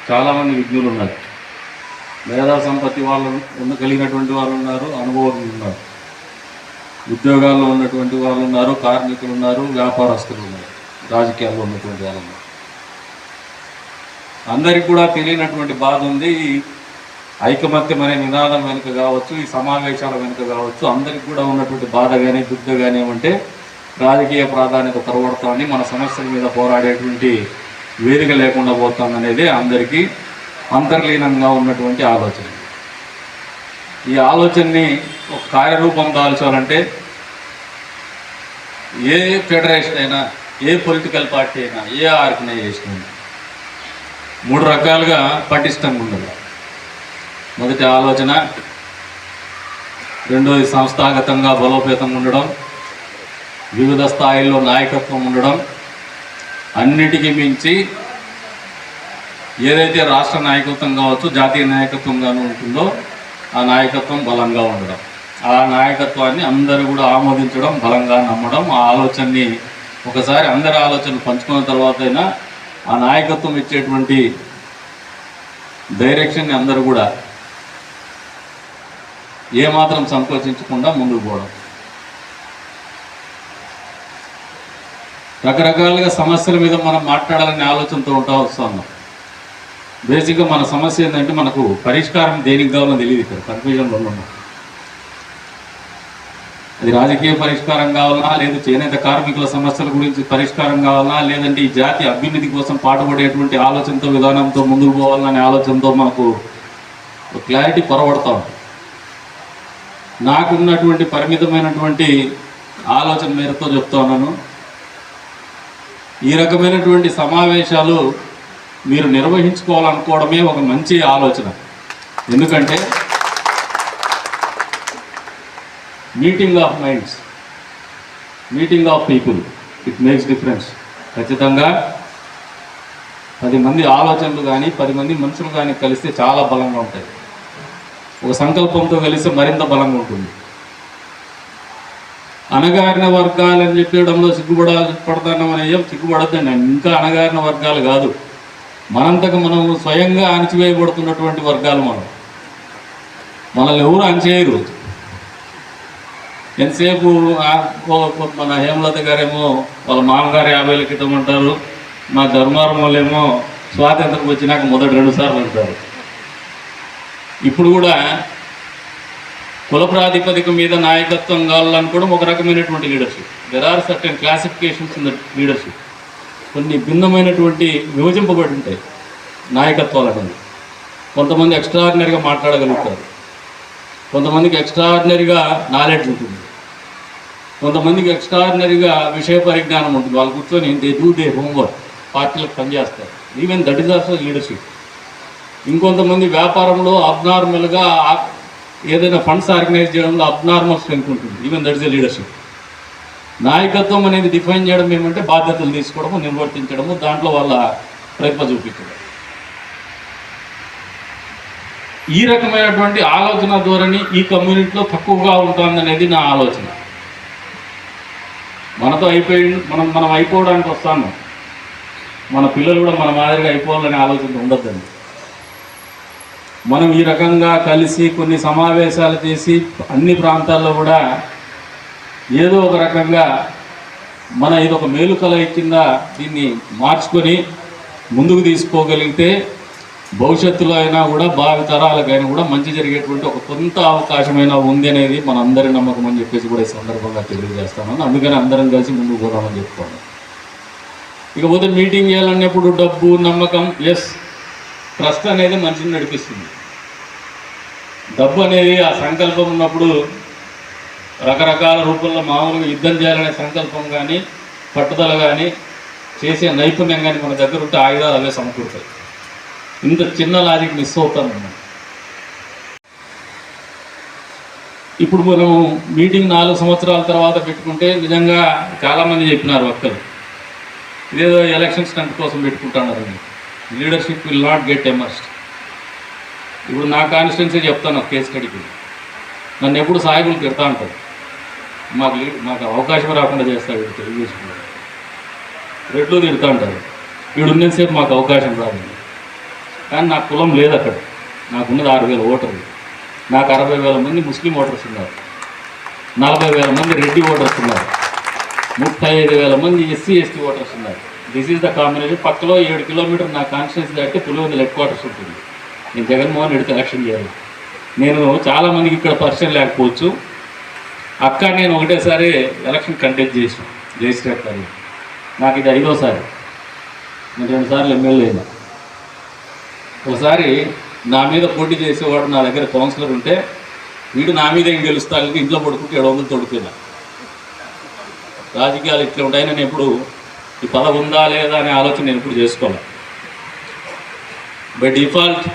చాలామంది విజ్ఞులు ఉన్నారు, మేధా సంపత్తి వాళ్ళు కలిగినటువంటి వాళ్ళు ఉన్నారు, అనుభవం ఉన్నారు, ఉద్యోగాల్లో ఉన్నటువంటి వాళ్ళు ఉన్నారు, కార్మికులు ఉన్నారు, వ్యాపారస్తులు ఉన్నారు, రాజకీయాల్లో ఉన్నటువంటి వాళ్ళు ఉన్నారు. అందరికీ కూడా తెలియనటువంటి బాధ ఉంది. ఈ ఐకమత్యం అనే నినాదం వెనుక కావచ్చు, ఈ సమావేశాల వెనుక కావచ్చు, అందరికీ కూడా ఉన్నటువంటి బాధ కానీ దుగ్ధ కానీ ఏమంటే రాజకీయ ప్రాధాన్యత తరబడుతోంది, మన సమస్యల మీద పోరాడేటువంటి వేదిక లేకుండా పోతుందనేది అందరికీ అంతర్లీనంగా ఉన్నటువంటి ఆలోచన. ఈ ఆలోచనని ఒక కార్యరూపం దాల్చాలంటే ఏ ఫెడరేషన్ అయినా, ఏ పొలిటికల్ పార్టీ అయినా, ఏ ఆర్గనైజేషన్ అయినా 3 రకాలుగా పటిష్టంగా ఉండదు. మొదటి ఆలోచన, రెండోది సంస్థాగతంగా బలోపేతంగా ఉండడం, వివిధ స్థాయిల్లో నాయకత్వం ఉండడం, అన్నిటికీ మించి ఏదైతే రాష్ట్ర నాయకత్వం కావచ్చు, జాతీయ నాయకత్వంగాను ఉంటుందో ఆ నాయకత్వం బలంగా ఉండడం, ఆ నాయకత్వాన్ని అందరూ కూడా ఆమోదించడం, బలంగా నమ్మడం. ఆ ఆలోచనని ఒకసారి అందరి ఆలోచనలు పంచుకున్న తర్వాత అయినా ఆ నాయకత్వం ఇచ్చేటువంటి డైరెక్షన్ని అందరూ కూడా ఏమాత్రం సంకోచించకుండా ముందుకు పోవడం. రకరకాలుగా సమస్యల మీద మనం మాట్లాడాలనే ఆలోచనతో వస్తున్నాం. బేసిక్గా మన సమస్య ఏంటంటే మనకు పరిష్కారం దేనికి కావాలో తెలియదు. ఇక్కడ కన్ఫ్యూజన్లో ఉన్నాం. అది రాజకీయ పరిష్కారం కావాలన్నా, లేదా చేనేత కార్మికుల సమస్యల గురించి పరిష్కారం కావాలన్నా, లేదంటే ఈ జాతి అభ్యున్నతి కోసం పాటుపడేటువంటి ఆలోచనతో, విధానంతో ముందుకు పోవాలనే ఆలోచనతో మనకు క్లారిటీ పొరబడతా ఉంటుంది. నాకున్నటువంటి పరిమితమైనటువంటి ఆలోచన మేరతో చెప్తా ఉన్నాను. ఈ రకమైనటువంటి సమావేశాలు మీరు నిర్వహించుకోవాలనుకోవడమే ఒక మంచి ఆలోచన. ఎందుకంటే meeting of minds, meeting of people, it makes difference. ఖచ్చితంగా 10 మంది ఆలోచనలు కానీ 10 మంది మనుషులు కానీ కలిస్తే చాలా బలంగా ఉంటాయి. ఒక సంకల్పంతో కలిస్తే మరింత బలంగా ఉంటుంది. అణగారిన వర్గాలని చెప్పడంలో పడుతున్నామని సిగ్గుపడద్దండి. ఇంకా అణగారిన వర్గాలు కాదు, మనంతకు మనం స్వయంగా అణచివేయబడుతున్నటువంటి వర్గాలు. మనల్ని ఎవరు అణచేయరు. ఎంతసేపు మన హేమలత గారేమో వాళ్ళ మామగారు 50 ఏళ్ళ క్రితం అంటారు, మా ధర్మారం వాళ్ళేమో స్వాతంత్రం వచ్చినాక మొదటి 2 సార్లు అంటారు. ఇప్పుడు కూడా కుల ప్రాతిపదిక మీద నాయకత్వం కావాలనుకోవడం ఒక రకమైనటువంటి leadership. There are certain classifications in the leadership. కొన్ని భిన్నమైనటువంటి విభజింపబడి ఉంటాయి నాయకత్వాలు అనేది. కొంతమంది ఎక్స్ట్రాడినరీగా మాట్లాడగలుగుతారు, కొంతమందికి ఎక్స్ట్రాడినరీగా నాలెడ్జ్ ఉంటుంది, కొంతమందికి ఎక్స్ట్రాడినరీగా విషయ పరిజ్ఞానం ఉంటుంది. వాళ్ళు కూర్చొని దే డూ దే హోంవర్క్, పార్టీలకు పనిచేస్తారు. Even that is also leadership. ఇంకొంతమంది వ్యాపారంలో అబ్నార్మల్గా ఏదైనా ఫండ్స్ ఆర్గనైజ్ చేయడంలో అబ్నార్మల్ స్ట్రెంగ్త్ ఉంటుంది. Even that is a leadership. నాయకత్వం అనేది డిఫైన్ చేయడం ఏమంటే బాధ్యతలు తీసుకోవడము, నిర్వర్తించడము, దాంట్లో వాళ్ళ ప్రతిభ చూపించడం. ఈ రకమైనటువంటి ఆలోచన ధోరణి ఈ కమ్యూనిటీలో తక్కువగా ఉంటుందనేది నా ఆలోచన. మనతో మనం అయిపోవడానికి వస్తాను, మన పిల్లలు కూడా మన మాదిరిగా అయిపోవాలనే ఆలోచన ఉండొద్దండి. మనం ఈ రకంగా కలిసి కొన్ని సమావేశాలు చేసి అన్ని ప్రాంతాల్లో కూడా ఏదో ఒక రకంగా మన ఇదొక మేలుకల కింద దీన్ని మార్చుకొని ముందుకు తీసుకోగలిగితే భవిష్యత్తులో అయినా కూడా భావి తరాలకైనా కూడా మంచి జరిగేటువంటి ఒక కొంత అవకాశమైనా ఉంది అనేది మన అందరి నమ్మకం అని చెప్పేసి కూడా ఈ సందర్భంగా తెలియజేస్తాను. అందుకని అందరం కలిసి ముందుకు పోదామని చెప్తాను. ఇకపోతే మీటింగ్ చేయాలన్నప్పుడు డబ్బు, నమ్మకం, ఎస్, ట్రస్ట్ అనేది మనిషిని నడిపిస్తుంది. డబ్బు అనేది ఆ సంకల్పం ఉన్నప్పుడు రకరకాల రూపంలో మామూలుగా యుద్ధం చేయాలనే సంకల్పం కానీ, పట్టుదల కానీ, చేసే నైపుణ్యం కానీ మన దగ్గర ఉంటే ఆయుధాలు అవే సమకూరుతాయి. ఇంత చిన్న లాజిక్ మిస్ అవుతాం మనం. ఇప్పుడు మనం మీటింగ్ 4 సంవత్సరాల తర్వాత పెట్టుకుంటే నిజంగా చాలామంది చెప్పినారు వక్తలు, ఇదేదో ఎలక్షన్ స్టంట్ కోసం పెట్టుకుంటున్నారని. Leadership will not get emerged. ఇప్పుడు నా కాన్స్టిట్యున్సీ చెప్తాను, ఒక కేసు కడికి నన్ను ఎప్పుడు సాయిబులు తిడతా ఉంటారు. మాకు అవకాశం రాకుండా చేస్తాడు తెలుగుదేశంలో. రెడ్లు తిడతా ఉంటారు, వీడు ఉన్నంతసేపు మాకు అవకాశం రాదు. కానీ నాకు కులం లేదు అక్కడ. నాకున్నది 6,000 ఓటర్లు. నాకు 60,000 మంది ముస్లిం ఓటర్స్ ఉన్నారు, 40,000 మంది రెడ్డి ఓటర్స్ ఉన్నారు, 35,000 మంది ఎస్సీ ఎస్టీ ఓటర్స్ ఉన్నారు. This is the combination. పక్కలో 7 కిలోమీటర్ నా కాన్స్టిట్యూన్సీ దాటి పులివెందుల హెడ్ క్వార్టర్స్ ఉంటుంది. నేను జగన్మోహన్ రెడ్డితో ఎలక్షన్ చేయాలి. నేను చాలామందికి ఇక్కడ పరిచయం లేకపోవచ్చు. అక్క నేను ఒకటేసారి ఎలక్షన్ కంటెస్ట్ చేసిన జయశ్రీరామ్ గారు. నాకు ఇది 5వసారి. నేను 2 సార్లు ఎమ్మెల్యే అయినా. ఒకసారి నా మీద పోటీ చేసేవాడు నా దగ్గర కౌన్సిలర్ ఉంటే, వీడు నా మీద ఏం గెలుస్తానికి ఇంట్లో పడుకుంటే 700 తొడుకున్నా. రాజకీయాలు ఇట్లా ఉంటాయి. నేను ఎప్పుడు ఈ పదవి ఉందా లేదా అనే ఆలోచన నేను ఎప్పుడు చేసుకోవాలి. బై డిఫాల్ట్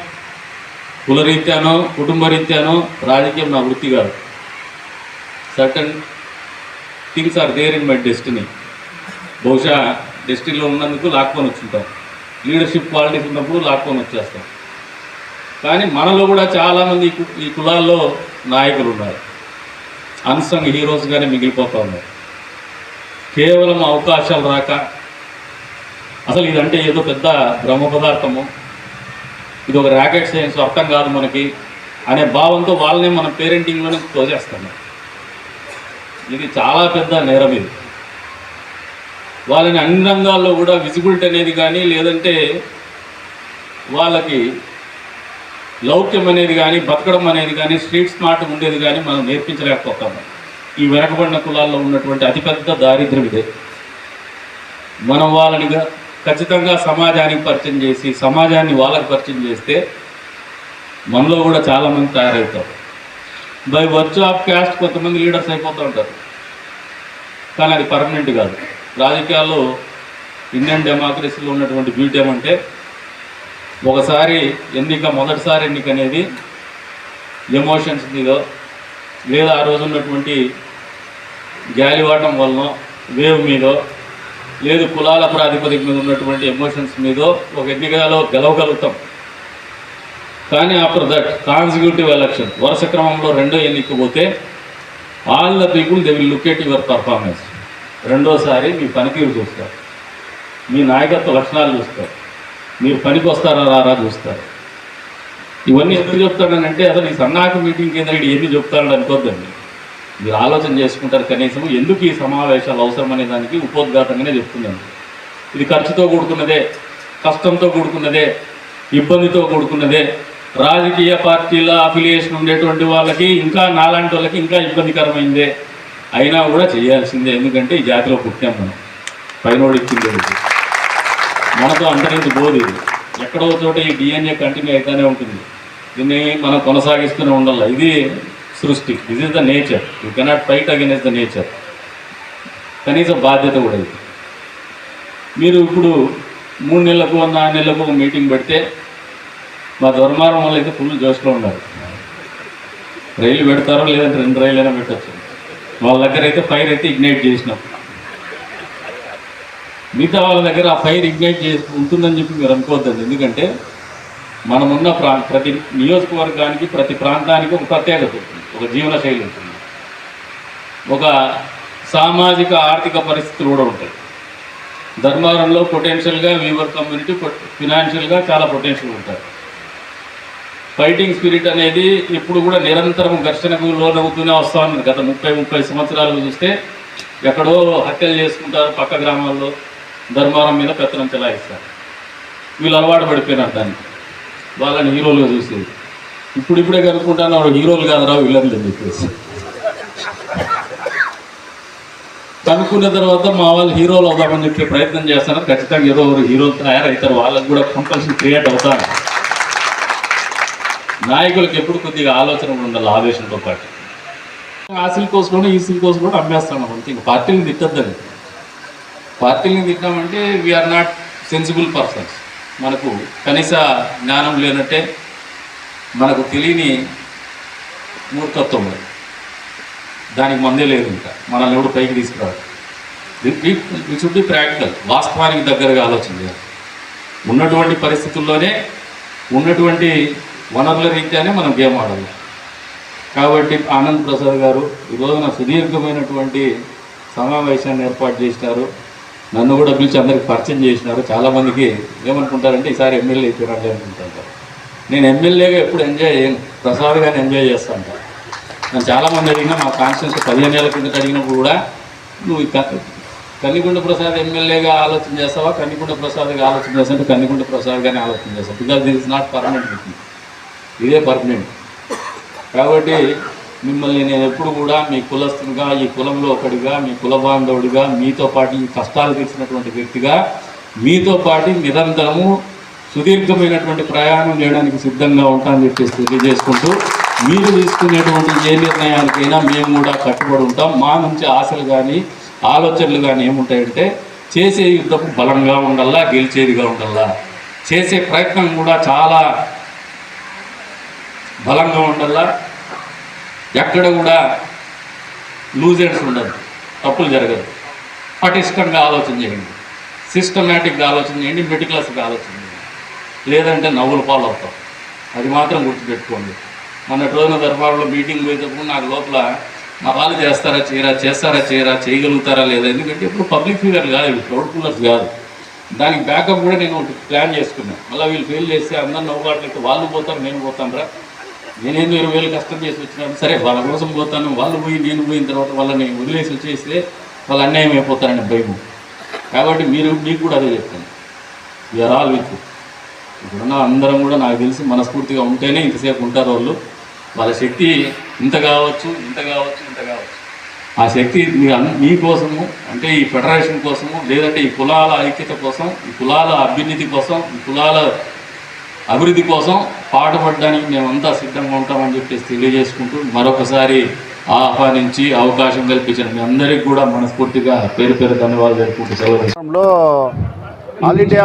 కులరీత్యానో కుటుంబ రీత్యానో రాజకీయం నా వృత్తి కాదు. Certain things are there in my destiny. బహుశా డెస్టినీలో ఉన్నందుకు లాక్కొని వచ్చుంటాం. లీడర్షిప్ క్వాలిటీస్ ఉన్నప్పుడు లాక్కొని వచ్చేస్తాం. కానీ మనలో కూడా చాలామంది ఈ కులాల్లో నాయకులు ఉన్నారు. అన్సంగ్ హీరోస్గానే మిగిలిపోతూ ఉన్నారు. కేవలం అవకాశాలు రాక, అసలు ఇదంటే ఏదో పెద్ద బ్రహ్మ పదార్థము, ఇది ఒక ర్యాకెట్ సైన్స్, అర్థం కాదు మనకి అనే భావంతో వాళ్ళనే మన పేరెంటింగ్లోనే తోచేస్తున్నాం. ఇది చాలా పెద్ద నేరం. ఇది వాళ్ళని అన్ని రంగాల్లో కూడా విజిబిలిటీ అనేది కానీ, లేదంటే వాళ్ళకి లౌక్యం అనేది కానీ, బతకడం అనేది కానీ, స్ట్రీట్ స్మార్ట్ ఉండేది కానీ మనం నేర్పించలేకపోతాము. ఈ వెనకబడిన కులాల్లో ఉన్నటువంటి అతిపెద్ద దారిద్ర్యం ఇదే. మనం వాళ్ళని ఖచ్చితంగా సమాజానికి పరిచయం చేసి, సమాజాన్ని వాళ్ళకి పరిచయం చేస్తే మనలో కూడా చాలామంది తయారవుతారు. బై వర్చు ఆఫ్ క్యాస్ట్ కొంతమంది లీడర్స్ అయిపోతూ ఉంటారు. కానీ అది పర్మనెంట్ కాదు. రాజకీయాల్లో ఇండియన్ డెమోక్రసీలో ఉన్నటువంటి బ్యూటీ ఏమంటే, ఒకసారి ఎన్నిక, మొదటిసారి ఎన్నిక అనేది ఎమోషన్స్ మీదో, లేదా ఆ రోజు ఉన్నటువంటి గాలివాటం వలన వేవ్ మీదో, లేదు కులాల ప్రాతిపదిక మీద ఉన్నటువంటి ఎమోషన్స్ మీదో ఒక ఎన్నికలో గెలవగలుగుతాం. కానీ ఆఫ్టర్ దట్ కాన్సిక్యూటివ్ ఎలక్షన్, వరుస క్రమంలో రెండో ఎన్నిక పోతే all the people they will look at your performance. రెండోసారి మీ పనితీరు చూస్తారు, మీ నాయకత్వ లక్షణాలు చూస్తారు, మీరు పనికి వస్తారా రారా చూస్తారు. ఇవన్నీ ఎందుకు చెప్తాడనంటే, అసలు ఈ సన్నాహక మీటింగ్ కింద ఏమి చెప్తాడని అనుకోద్దండి. మీరు ఆలోచన చేసుకుంటారు కనీసం ఎందుకు ఈ సమావేశాలు అవసరం అనే దానికి ఉపోద్ఘాతంగానే చెప్తున్నాను. ఇది ఖర్చుతో కూడుకున్నదే, కష్టంతో కూడుకున్నదే, ఇబ్బందితో కూడుకున్నదే. రాజకీయ పార్టీల అఫిలియేషన్ ఉండేటువంటి వాళ్ళకి, ఇంకా నాలాంటి వాళ్ళకి ఇంకా ఇబ్బందికరమైందే. అయినా కూడా చేయాల్సిందే. ఎందుకంటే ఈ జాతిలో పుట్టాం మనం. పైనోడు ఇచ్చింది మనతో అంతరించి పోదు. ఇది ఎక్కడో చోట ఈ డిఎన్ఏ కంటిన్యూ అవుతూనే ఉంటుంది. దీన్ని మనం కొనసాగిస్తూనే ఉండాలి. ఇది సృష్టి. This is the nature. You cannot fight against the nature. కనీసం బాధ్యత కూడా ఇది. మీరు ఇప్పుడు 3 నెలలకు 4 నెలలకు మీటింగ్ పెడితే, మా ధర్మారం వాళ్ళు అయితే ఫుల్ జోష్లో ఉన్నారు. రైలు పెడతారో లేదంటే 2 రైలు అయినా పెట్టచ్చు. వాళ్ళ దగ్గర అయితే ఫైర్ అయితే ఇగ్నైట్ చేసినాం. మిగతా వాళ్ళ దగ్గర ఆ ఫైర్ ఇగ్నైట్ చేసి ఉంటుందని చెప్పి మీరు అనుకోవద్దండి. ఎందుకంటే మనమున్న ప్రతి నియోజకవర్గానికి, ప్రతి ప్రాంతానికి ఒక ప్రత్యేకత ఉంటుంది, ఒక జీవన శైలి ఉంటుంది, ఒక సామాజిక ఆర్థిక పరిస్థితులు కూడా ఉంటాయి. ధర్మవరంలో పొటెన్షియల్గా వీవర్ కమ్యూనిటీ ఫినాన్షియల్గా చాలా పొటెన్షియల్ ఉంటారు. ఫైటింగ్ స్పిరిట్ అనేది ఇప్పుడు కూడా నిరంతరం ఘర్షణకు లోనవుతూనే వస్తూ ఉంది. గత 30 సంవత్సరాలు చూస్తే ఎక్కడో హత్యలు చేసుకుంటారు, పక్క గ్రామాల్లో ధర్మవరం మీద పెత్తనం చెలాయిస్తారు. వీళ్ళు అలవాటు పడిపోయినారు దానికి, వాళ్ళని హీరోలుగా చూసేది. ఇప్పుడిప్పుడే కనుక్కుంటాను వాడు హీరోలు కాదురా వీళ్ళని చెప్పేసి. కనుక్కున్న తర్వాత మా వాళ్ళు హీరోలు అవుదామని చెప్పే ప్రయత్నం చేస్తున్నారు. ఖచ్చితంగా ఏదో ఒక హీరోలు తయారవుతారు. వాళ్ళకి కూడా కంపల్సరీ క్రియేట్ అవుతారు. నాయకులకు ఎప్పుడు కొద్దిగా ఆలోచన ఉండాలి, ఆవేశంతో పాటు. ఆశల కోసం ఈసీల కోసం కూడా అమ్మేస్తాను అంతే. ఇంకా పార్టీని తిట్టద్దని. పార్టీని తిట్టామంటే వీఆర్ నాట్ సెన్సిబుల్ పర్సన్స్. మనకు కనీస జ్ఞానం లేనట్టే, మనకు తెలియని మూర్ఖత్వం. దానికి మందే లేదు. ఇంకా మనల్ని ఎవడు పైకి తీసుకురాడు. We should be practical. వాస్తవానికి దగ్గరగా ఆలోచన చేయాలి. ఉన్నటువంటి పరిస్థితుల్లోనే, ఉన్నటువంటి వనరుల రీత్యానే మనం గేమ్ ఆడాలి. కాబట్టి ఆనంద్ ప్రసాద్ గారు ఈ రోజున సుదీర్ఘమైనటువంటి సమావేశాన్ని ఏర్పాటు చేసినారు. నన్ను కూడా పిలిచి అందరికి పరిచయం చేసినారు. చాలామందికి ఏమనుకుంటారంటే ఈసారి ఎమ్మెల్యే అయిపోయినాడు అనుకుంటారు. నేను ఎమ్మెల్యేగా ఎప్పుడు ఎంజాయ్ చేయను, ప్రసాద్ గారిని ఎంజాయ్ చేస్తాను. నేను చాలామంది అడిగినా, మా కాన్స్టిట్యూన్సీ 15 ఏళ్ళ కిందట అడిగినప్పుడు కూడా నువ్వు కన్నిగుండ ప్రసాద్ ఎమ్మెల్యేగా ఆలోచన చేస్తావా, కన్నిగుండ ప్రసాద్గా ఆలోచన చేస్తావు, కన్నిగుండ ప్రసాద్గానే ఆలోచన చేస్తావు. Because this is not permanent, ఇదే పర్మనెంట్. కాబట్టి మిమ్మల్ని నేను ఎప్పుడు కూడా మీ కులస్తునిగా, ఈ కులంలో ఒకటిగా, మీ కుల బాంధవుడిగా, మీతో పాటు ఈ కష్టాలు తీర్చినటువంటి వ్యక్తిగా మీతో పాటు నిరంతరము సుదీర్ఘమైనటువంటి ప్రయాణం చేయడానికి సిద్ధంగా ఉంటామని చెప్పేసి తెలియజేసుకుంటూ, మీరు తీసుకునేటువంటి ఏ నిర్ణయానికైనా మేము కూడా కట్టుబడి ఉంటాం. మా నుంచి ఆశలు కానీ ఆలోచనలు కానీ ఏముంటాయంటే చేసే యుద్ధం బలంగా ఉండాలా, గెలిచేదిగా ఉండాలా, చేసే ప్రయత్నం కూడా చాలా బలంగా ఉండాలా, ఎక్కడ కూడా లూజెండ్స్ ఉండదు, తప్పులు జరగదు. పటిష్టంగా ఆలోచన చేయండి, సిస్టమేటిక్గా ఆలోచన చేయండి, మెటిక్యులస్గా ఆలోచన చేయండి. లేదంటే నవ్వులు పాలు అవుతాం. అది మాత్రం గుర్తుపెట్టుకోండి. మొన్నటి రోజున దర్బార్లో మీటింగ్ పోయేటప్పుడు నాకు లోపల మా వాళ్ళు చేస్తారా చేయరా, చేయగలుగుతారా లేదా, ఎందుకంటే ఇప్పుడు పబ్లిక్ ఫిగర్ కాదు, ఇవి క్రౌడ్ పుల్లర్స్ కాదు. దానికి బ్యాకప్ కూడా నేను ప్లాన్ చేసుకున్నాను. మళ్ళీ వీళ్ళు ఫెయిల్ చేస్తే అందరు నవ్వుబాట్లయితే వాళ్ళు పోతారు, నేను పోతాను రా, నేనేందో 20,000 కష్టం చేసి వచ్చినాను, సరే వాళ్ళ కోసం పోతాను, వాళ్ళు పోయి నేను పోయిన తర్వాత వాళ్ళని వదిలేసి వచ్చేస్తే వాళ్ళు అన్యాయం అయిపోతారని భయం. కాబట్టి మీకు కూడా అదే చెప్తాను, యూఆర్ ఆల్ విత్. ఇప్పుడున్న అందరం కూడా నాకు తెలిసి మనస్ఫూర్తిగా ఉంటేనే ఇంతసేపు ఉంటారు వాళ్ళు. వాళ్ళ శక్తి ఇంత కావచ్చు. ఆ శక్తి మీకోసము, అంటే ఈ ఫెడరేషన్ కోసము, లేదంటే ఈ కులాల ఐక్యత కోసం, ఈ కులాల అభ్యున్నతి కోసం, ఈ కులాల అభివృద్ధి కోసం పాటుపడడానికి మేమంతా సిద్ధంగా ఉంటామని చెప్పేసి తెలియజేసుకుంటూ, మరొకసారి ఆహ్వానించి అవకాశం కల్పించిన మీ అందరికీ కూడా మనస్ఫూర్తిగా పేరు ధన్యవాదాలు తెలుపుకుంటూ సెలవు. ఆల్ ఇండియా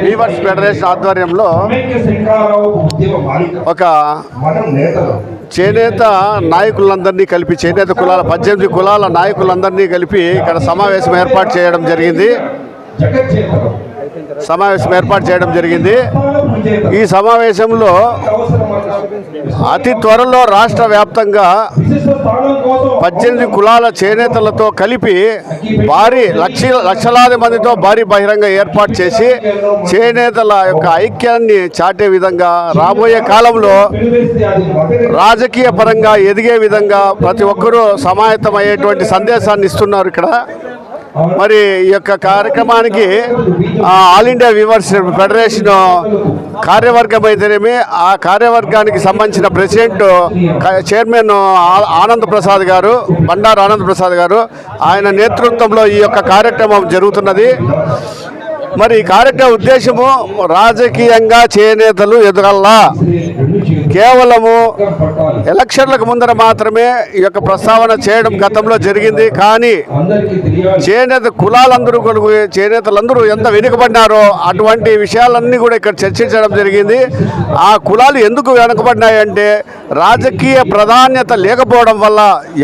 వీవర్స్ ఫెడరేషన్ ఆధ్వర్యంలో ఒక చేనేత నాయకులందరినీ కలిపి, చేనేత కులాల 18 కులాల నాయకులందరినీ కలిపి ఇక్కడ సమావేశం ఏర్పాటు చేయడం జరిగింది. ఈ సమావేశంలో అతి త్వరలో రాష్ట్ర వ్యాప్తంగా 18 కులాల చేనేతలతో కలిపి లక్షలాది మందితో భారీ బహిరంగ ఏర్పాటు చేసి చేనేతల యొక్క ఐక్యాన్ని చాటే విధంగా, రాబోయే కాలంలో రాజకీయ పరంగా ఎదిగే విధంగా ప్రతి ఒక్కరూ సమాయత్తమయ్యేటువంటి సందేశాన్ని ఇస్తున్నారు ఇక్కడ. మరి ఈ యొక్క కార్యక్రమానికి ఆల్ ఇండియా వీవర్స్ ఫెడరేషన్ కార్యవర్గం అయితేనేమి, ఆ కార్యవర్గానికి సంబంధించిన ప్రెసిడెంట్ చైర్మన్ బండారు ఆనంద్ ప్రసాద్ గారు, ఆయన నేతృత్వంలో ఈ యొక్క కార్యక్రమం జరుగుతున్నది. మరి ఈ కార్యక్రమ ఉద్దేశము రాజకీయంగా చేనేతలు ఎదగల్లా, కేవలము ఎలక్షన్లకు ముందర మాత్రమే ఈ యొక్క ప్రస్తావన చేయడం గతంలో జరిగింది. కానీ చేనేతలందరూ ఎంత వెనుకబడినారో అటువంటి విషయాలన్నీ కూడా ఇక్కడ చర్చించడం జరిగింది. ఆ కులాలు ఎందుకు వెనుకబడినాయంటే రాజకీయ ప్రాధాన్యత లేకపోవడం వల్ల,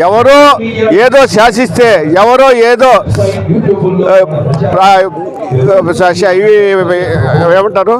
ఎవరో ఏదో శాసిస్తే, ఎవరో ఏదో ఏమంటారు